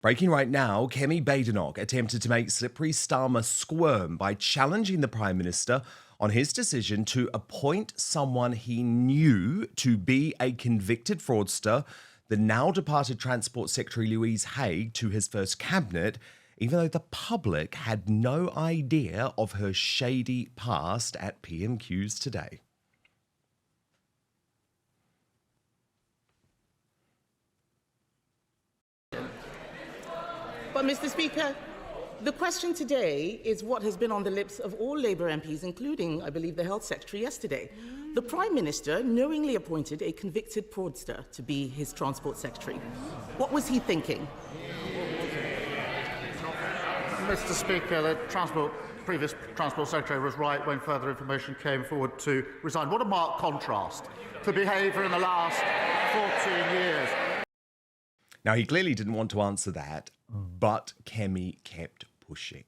Breaking right now, Kemi Badenoch attempted to make Slippery Starmer squirm by challenging the Prime Minister on his decision to appoint someone he knew to be a convicted fraudster, the now departed Transport Secretary Louise Haigh, to his first cabinet, even though the public had no idea of her shady past at PMQs today. But, Mr. Speaker, the question today is what has been on the lips of all Labour MPs, including, I believe, the Health Secretary yesterday. The Prime Minister knowingly appointed a convicted fraudster to be his Transport Secretary. What was he thinking? Mr. Speaker, the previous Transport Secretary was right when further information came forward to resign. What a marked contrast to behaviour in the last 14 years. Now, he clearly didn't want to answer that, but Kemi kept pushing.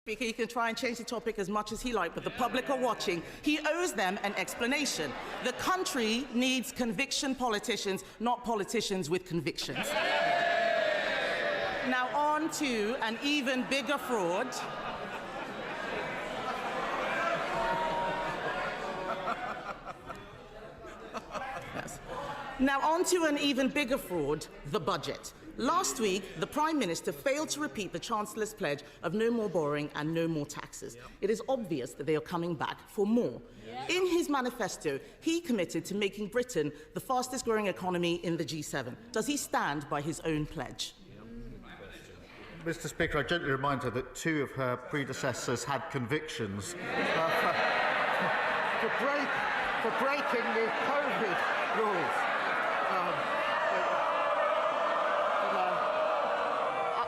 Speaker, you can try and change the topic as much as he likes, but the public are watching. He owes them an explanation. The country needs conviction politicians, not politicians with convictions. Now on to an even bigger fraud. Yes. Now on to an even bigger fraud, the budget. Last week, the Prime Minister failed to repeat the Chancellor's pledge of no more borrowing and no more taxes. It is obvious that they are coming back for more. In his manifesto, he committed to making Britain the fastest growing economy in the G7. Does he stand by his own pledge? Mr. Speaker, I gently remind her that two of her predecessors had convictions for breaking the COVID rules.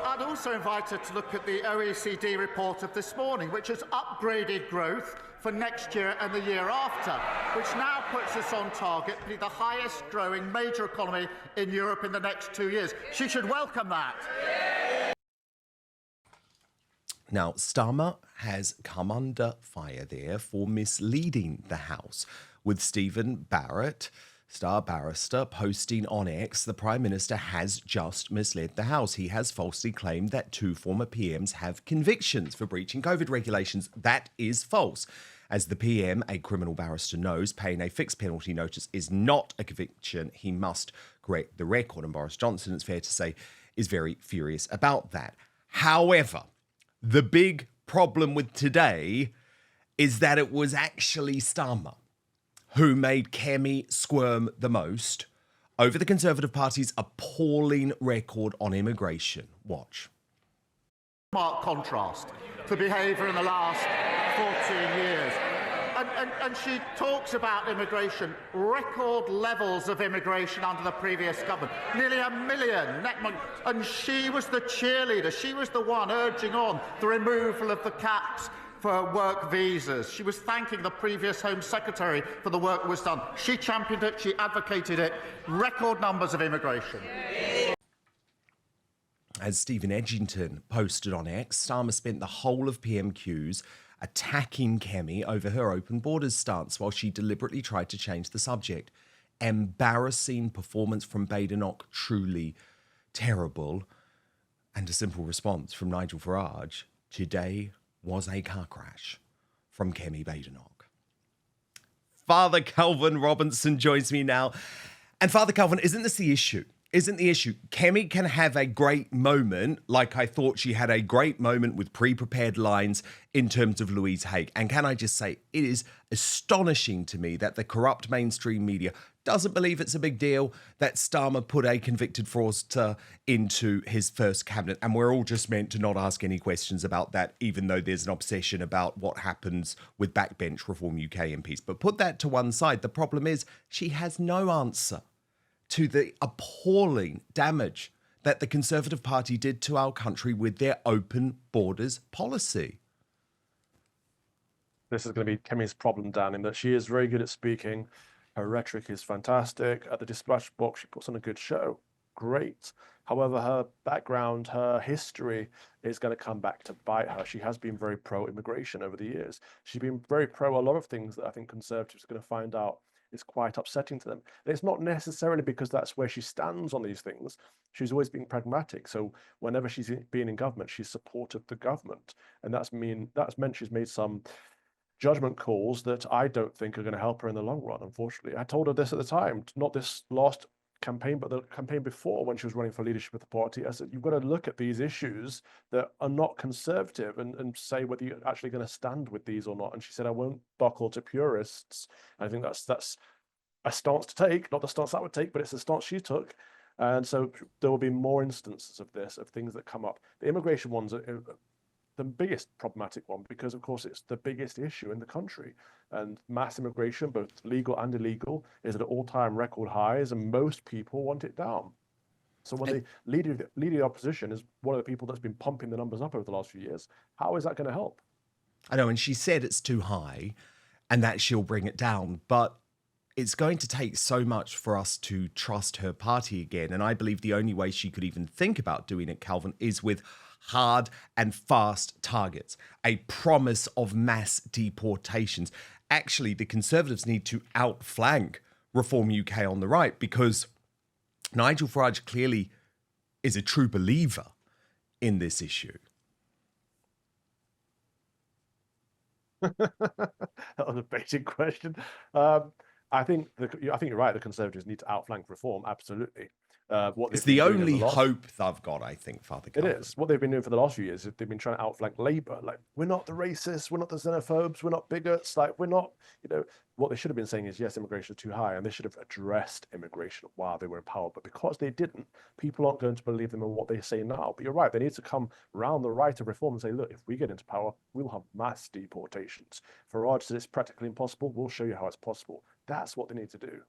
I'd also invite her to look at the OECD report of this morning, which has upgraded growth for next year and the year after, which now puts us on target to be the highest growing major economy in Europe in the next 2 years. She should welcome that. Now, Starmer has come under fire there for misleading the House, with Stephen Barrett, Star Barrister, posting on X, the Prime Minister has just misled the House. He has falsely claimed that two former PMs have convictions for breaching COVID regulations. That is false. As the PM, a criminal barrister, knows, paying a fixed penalty notice is not a conviction. He must correct the record, and Boris Johnson, it's fair to say, is very furious about that. However, the big problem with today is that it was actually Starmer who made Kemi squirm the most over the Conservative Party's appalling record on immigration. Watch. Marked contrast to behaviour in the last 14 years. And she talks about immigration, record levels of immigration under the previous government, nearly 1 million. And she was the cheerleader. She was the one urging on the removal of the caps for work visas. She was thanking the previous Home Secretary for the work that was done. She championed it. She advocated it. Record numbers of immigration. As Stephen Edgington posted on X, Starmer spent the whole of PMQs attacking Kemi over her open borders stance while she deliberately tried to change the subject. Embarrassing performance from Badenoch, truly terrible. And a simple response from Nigel Farage, today was a car crash, from Kemi Badenoch. Father Calvin Robinson joins me now. And Father Calvin, isn't this the issue? Isn't the issue? Kemi can have a great moment, like I thought she had a great moment with pre-prepared lines in terms of Louise Haigh. And can I just say, it is astonishing to me that the corrupt mainstream media doesn't believe it's a big deal that Starmer put a convicted fraudster into his first cabinet. And we're all just meant to not ask any questions about that, even though there's an obsession about what happens with backbench Reform UK MPs. But put that to one side. The problem is she has no answer to the appalling damage that the Conservative Party did to our country with their open borders policy. This is going to be Kemi's problem, Dan, in that she is very good at speaking. Her rhetoric is fantastic. At the dispatch box, she puts on a good show. Great. However, her background, her history is going to come back to bite her. She has been very pro-immigration over the years. She's been very pro a lot of things that I think Conservatives are going to find out is quite upsetting to them. And it's not necessarily because that's where she stands on these things. She's always been pragmatic. So whenever she's been in government, she's supported the government. And that's meant she's made some judgment calls that I don't think are going to help her in the long run, unfortunately. I told her this at the time, not this last campaign, but the campaign before when she was running for leadership of the party. I said, you've got to look at these issues that are not conservative and say whether you're actually going to stand with these or not. And she said, I won't buckle to purists. And I think that's a stance to take, not the stance I would take, but it's the stance she took. And so there will be more instances of this, of things that come up. The immigration ones are the biggest problematic one because, of course, it's the biggest issue in the country. And mass immigration, both legal and illegal, is at all-time record highs, and most people want it down. So when the leader of the opposition is one of the people that's been pumping the numbers up over the last few years, how is that going to help? I know, and she said it's too high and that she'll bring it down, but it's going to take so much for us to trust her party again. And I believe the only way she could even think about doing it, Calvin, is with hard and fast targets, a promise of mass deportations. Actually, the Conservatives need to outflank Reform UK on the right, because Nigel Farage clearly is a true believer in this issue. That was a basic question. I think you're right. The Conservatives need to outflank Reform, absolutely. It's the only hope they've got, I think, Father Calvin. It is. What they've been doing for the last few years is they've been trying to outflank Labour. Like, we're not the racists, we're not the xenophobes, we're not bigots. Like, we're not, what they should have been saying is, yes, immigration is too high, and they should have addressed immigration while they were in power. But because they didn't, people aren't going to believe them in what they say now. But you're right, they need to come round the right of Reform and say, look, if we get into power, we'll have mass deportations. Farage said it's practically impossible. We'll show you how it's possible. That's what they need to do.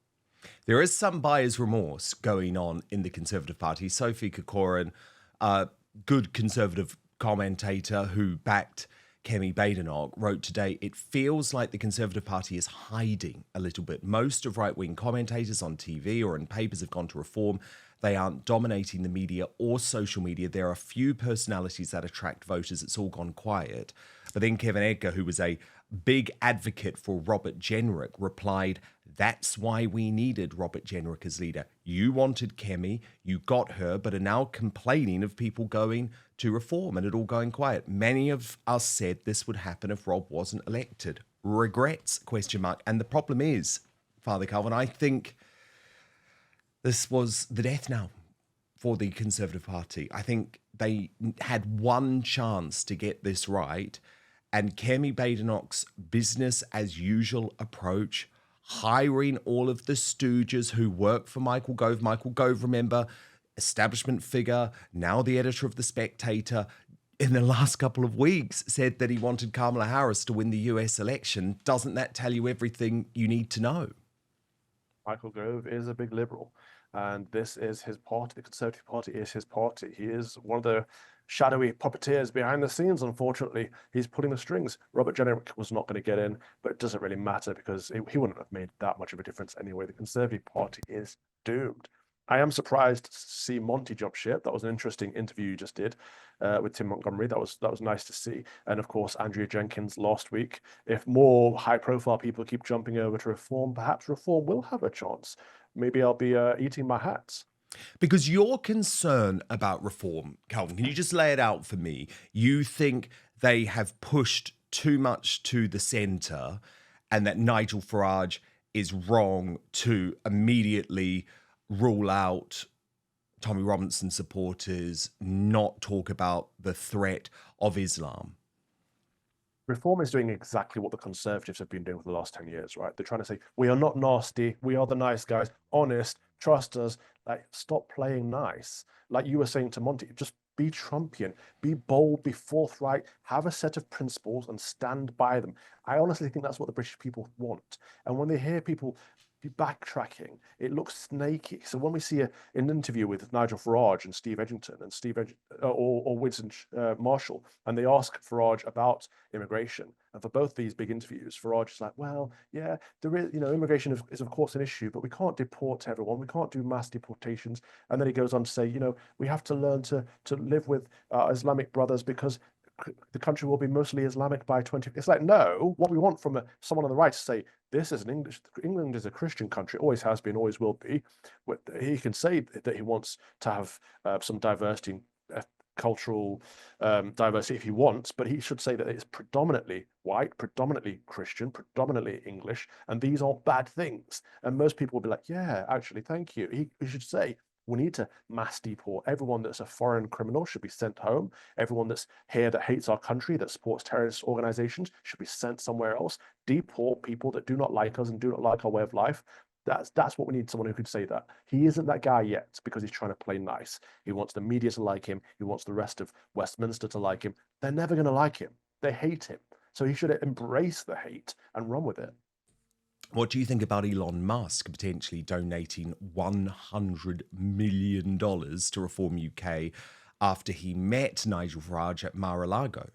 There is some buyer's remorse going on in the Conservative Party. Sophie Corcoran, a good Conservative commentator who backed Kemi Badenoch, wrote today, it feels like the Conservative Party is hiding a little bit. Most of right-wing commentators on TV or in papers have gone to Reform. They aren't dominating the media or social media. There are a few personalities that attract voters. It's all gone quiet. But then Kevin Edgar, who was a big advocate for Robert Jenrick, replied, that's why we needed Robert Jenrick as leader. You wanted Kemi, you got her, but are now complaining of people going to Reform and it all going quiet. Many of us said this would happen if Rob wasn't elected. Regrets, question mark. And the problem is, Father Calvin, I think this was the death knell for the Conservative Party. I think they had one chance to get this right, and Kemi Badenoch's business as usual approach, hiring all of the stooges who work for Michael Gove. Michael Gove, remember, establishment figure, now the editor of The Spectator, in the last couple of weeks said that he wanted Kamala Harris to win the US election. Doesn't that tell you everything you need to know? Michael Gove is a big liberal, and this is his party. The Conservative Party is his party. He is one of the shadowy puppeteers behind the scenes, unfortunately. He's pulling the strings. Robert Jenrick was not going to get in, but it doesn't really matter because he wouldn't have made that much of a difference anyway. The Conservative Party is doomed. I am surprised to see Monty jump ship. That was an interesting interview you just did with Tim Montgomery. That was nice to see. And of course, Andrea Jenkins last week. If more high-profile people keep jumping over to Reform, perhaps Reform will have a chance. Maybe I'll be eating my hats. Because your concern about Reform, Calvin, can you just lay it out for me? You think they have pushed too much to the centre and that Nigel Farage is wrong to immediately rule out Tommy Robinson supporters, not talk about the threat of Islam? Reform is doing exactly what the Conservatives have been doing for the last 10 years, right? They're trying to say, we are not nasty, we are the nice guys, honest, trust us, like, stop playing nice. Like you were saying to Monty, just be Trumpian, be bold, be forthright, have a set of principles and stand by them. I honestly think that's what the British people want. And when they hear people be backtracking, it looks snaky. So when we see an interview with Nigel Farage and Steve Edgington and or Winston Marshall, and they ask Farage about immigration, and for both these big interviews, Farage is like, well, yeah, there is, immigration is of course an issue, but we can't deport everyone. We can't do mass deportations. And then he goes on to say, we have to learn to live with our Islamic brothers because the country will be mostly Islamic by 20. It's like, no, what we want from someone on the right to say, this is England is a Christian country, always has been, always will be. He can say that he wants to have some diversity, cultural diversity if he wants, but he should say that it's predominantly white, predominantly Christian, predominantly English, and these are bad things. And most people will be like, yeah, actually, thank you. He should say, we need to mass deport. Everyone that's a foreign criminal should be sent home. Everyone that's here that hates our country, that supports terrorist organizations, should be sent somewhere else. Deport people that do not like us and do not like our way of life. That's what we need, someone who could say that. He isn't that guy yet because he's trying to play nice. He wants the media to like him. He wants the rest of Westminster to like him. They're never going to like him. They hate him. So he should embrace the hate and run with it. What do you think about Elon Musk potentially donating $100 million to Reform UK after he met Nigel Farage at Mar-a-Lago?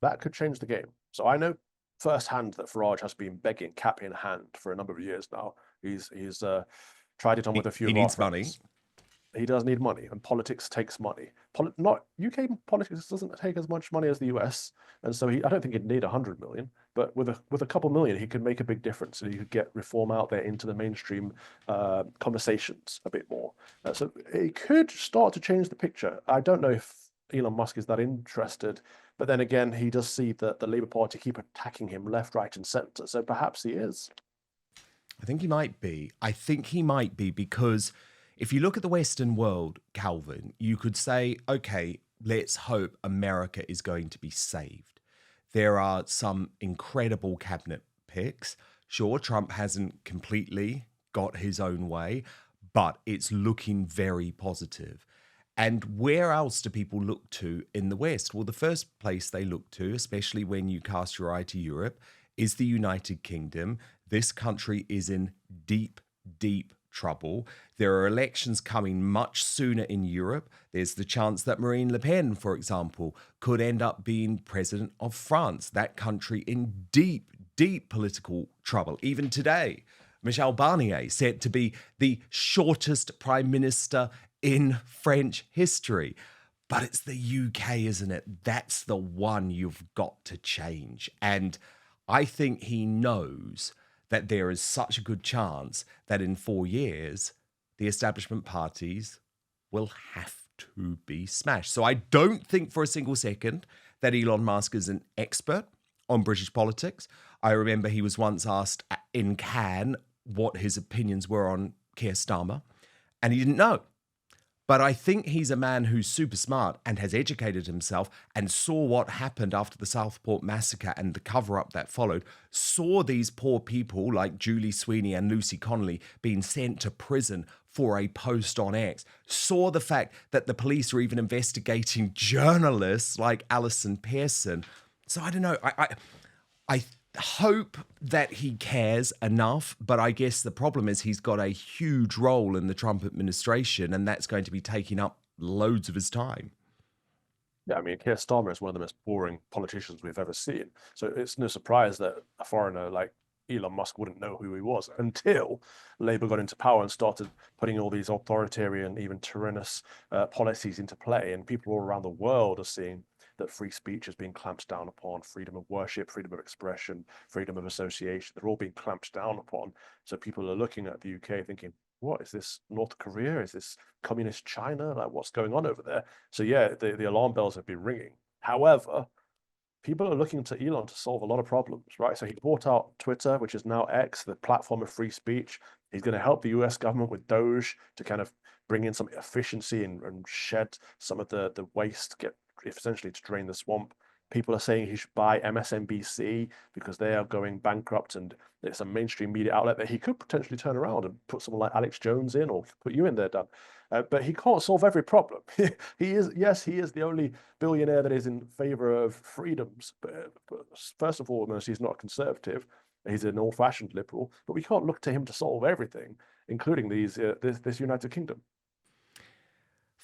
That could change the game. So I know firsthand that Farage has been begging cap in hand for a number of years now. He's tried it on with a few. He needs money. He does need money, and politics takes money. Not UK politics doesn't take as much money as the US, and so I don't think he'd need 100 million. But with a couple million, he could make a big difference, and he could get reform out there into the mainstream conversations a bit more. So it could start to change the picture. I don't know if Elon Musk is that interested, but then again, he does see that the Labour Party keep attacking him left, right, and centre. So perhaps he is. I think he might be. I think he might be because if you look at the Western world, Calvin, you could say, okay, let's hope America is going to be saved. There are some incredible cabinet picks. Sure, Trump hasn't completely got his own way, but it's looking very positive. And where else do people look to in the West? Well, the first place they look to, especially when you cast your eye to Europe, is the United Kingdom. This country is in deep, deep trouble. There are elections coming much sooner in Europe. There's the chance that Marine Le Pen, for example, could end up being president of France. That country in deep, deep political trouble. Even today, Michel Barnier said to be the shortest prime minister in French history. But it's the UK, isn't it? That's the one you've got to change. And I think he knows that there is such a good chance that in 4 years, the establishment parties will have to be smashed. So I don't think for a single second that Elon Musk is an expert on British politics. I remember he was once asked in Cannes what his opinions were on Keir Starmer, and he didn't know. But I think he's a man who's super smart and has educated himself and saw what happened after the Southport massacre and the cover-up that followed, saw these poor people like Julie Sweeney and Lucy Connolly being sent to prison for a post on X, saw the fact that the police are even investigating journalists like Alison Pearson. So I don't know. I hope that he cares enough, but I guess the problem is he's got a huge role in the Trump administration, and that's going to be taking up loads of his time. Yeah, I mean, Keir Starmer is one of the most boring politicians we've ever seen. So it's no surprise that a foreigner like Elon Musk wouldn't know who he was until Labour got into power and started putting all these authoritarian, even tyrannous policies into play. And people all around the world are seeing that free speech is being clamped down upon, freedom of worship, freedom of expression, freedom of association. They're all being clamped down upon. So people are looking at the UK thinking, what is this, North Korea? Is this communist China? Like, what's going on over there? So yeah, the alarm bells have been ringing. However, people are looking to Elon to solve a lot of problems, right? So he bought out Twitter, which is now X, the platform of free speech. He's going to help the US government with Doge to kind of bring in some efficiency and shed some of the waste, essentially to drain the swamp. People are saying he should buy MSNBC because they are going bankrupt, and it's a mainstream media outlet that he could potentially turn around and put someone like Alex Jones in, or put you in there, Dan. But he can't solve every problem. He is the only billionaire that is in favor of freedoms. But first and foremost, he's not a conservative. He's an old-fashioned liberal. But we can't look to him to solve everything, including this United Kingdom.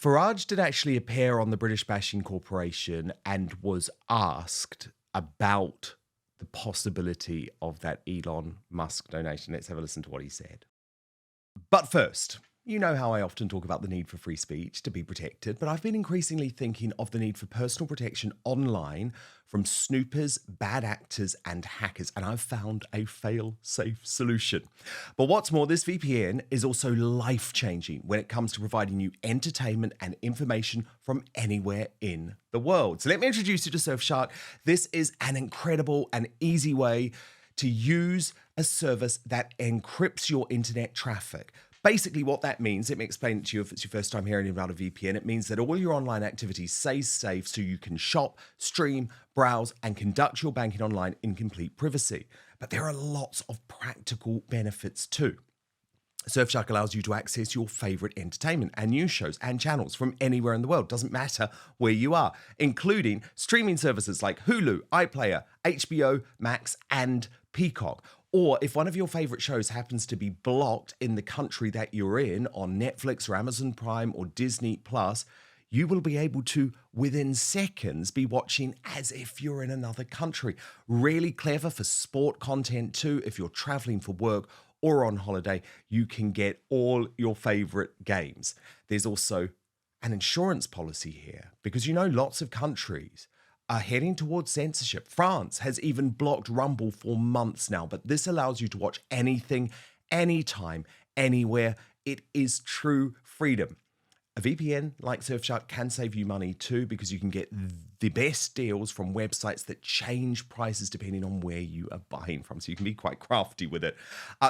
Farage did actually appear on the British Bashing Corporation and was asked about the possibility of that Elon Musk donation. Let's have a listen to what he said. But first, You know how I often talk about the need for free speech to be protected, but I've been increasingly thinking of the need for personal protection online from snoopers, bad actors, and hackers, and I've found a fail-safe solution. But what's more, this VPN is also life-changing when it comes to providing you entertainment and information from anywhere in the world. So let me introduce you to Surfshark. This is an incredible and easy way to use a service that encrypts your internet traffic. Basically, what that means, let me explain it to you if it's your first time hearing about a VPN. It means that all your online activities stay safe so you can shop, stream, browse, and conduct your banking online in complete privacy. But there are lots of practical benefits too. Surfshark allows you to access your favorite entertainment and news shows and channels from anywhere in the world. Doesn't matter where you are, including streaming services like Hulu, iPlayer, HBO Max, and Peacock. Or if one of your favorite shows happens to be blocked in the country that you're in on Netflix or Amazon Prime or Disney Plus, you will be able to, within seconds, be watching as if you're in another country. Really clever for sport content too. If you're traveling for work or on holiday, you can get all your favorite games. There's also an insurance policy here because lots of countries are heading towards censorship. France has even blocked Rumble for months now, but this allows you to watch anything, anytime, anywhere. It is true freedom. A VPN like Surfshark can save you money too because you can get the best deals from websites that change prices depending on where you are buying from. So you can be quite crafty with it.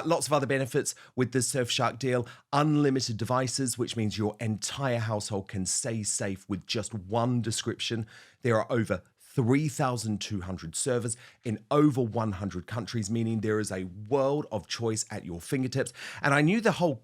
Lots of other benefits with the Surfshark deal. Unlimited devices, which means your entire household can stay safe with just one subscription. There are over 3,200 servers in over 100 countries, meaning there is a world of choice at your fingertips. And I know the whole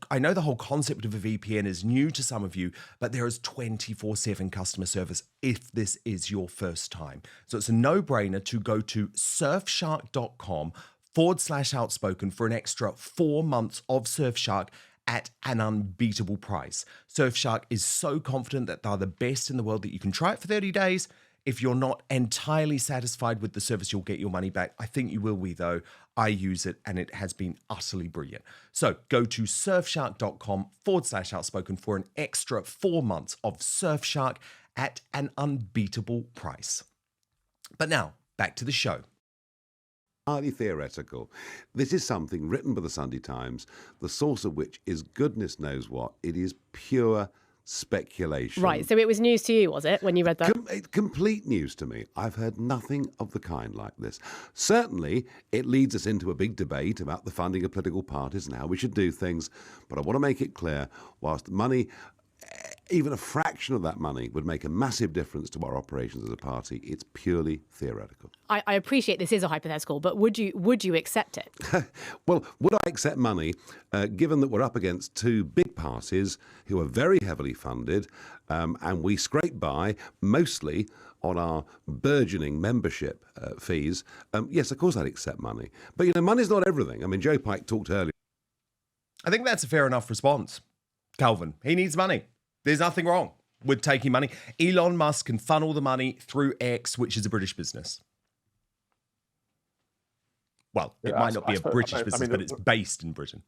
concept of a VPN is new to some of you, but there is 24/7 customer service if this is your first time. So it's a no-brainer to go to surfshark.com/outspoken for an extra 4 months of Surfshark at an unbeatable price. Surfshark is so confident that they're the best in the world that you can try it for 30 days. If you're not entirely satisfied with the service, you'll get your money back. I think you will be, though. I use it, and it has been utterly brilliant. So go to surfshark.com/outspoken for an extra 4 months of Surfshark at an unbeatable price. But now, back to the show. Highly theoretical. This is something written by the Sunday Times, the source of which is goodness knows what. It is pure speculation. Right, so it was news to you, was it, when you read that? Complete news to me. I've heard nothing of the kind like this. Certainly, it leads us into a big debate about the funding of political parties and how we should do things. But I want to make it clear, whilst money, even a fraction of that money, would make a massive difference to our operations as a party, it's purely theoretical. I appreciate this is a hypothetical, but would you accept it? Well, would I accept money, given that we're up against two big parties who are very heavily funded, and we scrape by mostly on our burgeoning membership fees? Yes, of course I'd accept money. But, money's not everything. I mean, Joe Pike talked earlier. I think that's a fair enough response. Calvin, he needs money. There's nothing wrong with taking money. Elon Musk can funnel the money through X, which is a British business. Well, it might not be a British business, but it's based in Britain.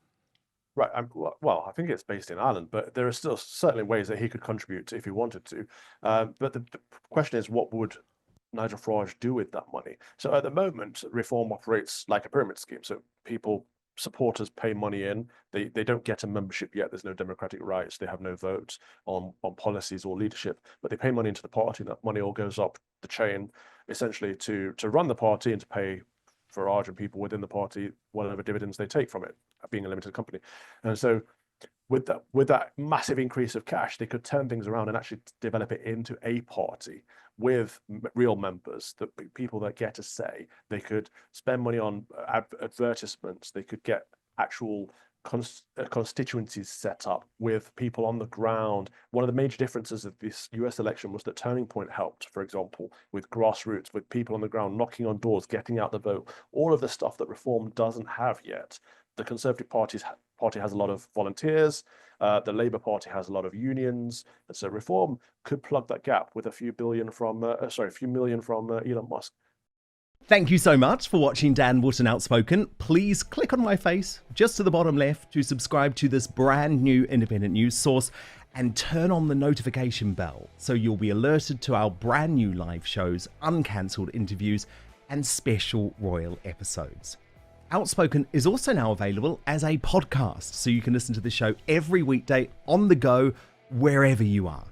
Right. Well, I think it's based in Ireland, but there are still certainly ways that he could contribute if he wanted to. But the question is, what would Nigel Farage do with that money? So at the moment, Reform operates like a pyramid scheme. So supporters pay money in. They don't get a membership yet. There's no democratic rights. They have no votes on policies or leadership, but they pay money into the party. That money all goes up the chain, essentially to run the party and to pay Farage and people within the party whatever dividends they take from it, being a limited company. And so with that massive increase of cash, they could turn things around and actually develop it into a party with real members, the people that get a say. They could spend money on advertisements. They could get actual constituencies set up with people on the ground. One of the major differences of this US election was that Turning Point helped, for example, with grassroots, with people on the ground, knocking on doors, getting out the vote, all of the stuff that Reform doesn't have yet. The Conservative Party has a lot of volunteers. The Labour Party has a lot of unions. And so Reform could plug that gap with a few million from Elon Musk. Thank you so much for watching Dan Wootton Outspoken. Please click on my face just to the bottom left to subscribe to this brand new independent news source and turn on the notification bell so you'll be alerted to our brand new live shows, uncancelled interviews, and special royal episodes. Outspoken is also now available as a podcast, so you can listen to the show every weekday on the go, wherever you are.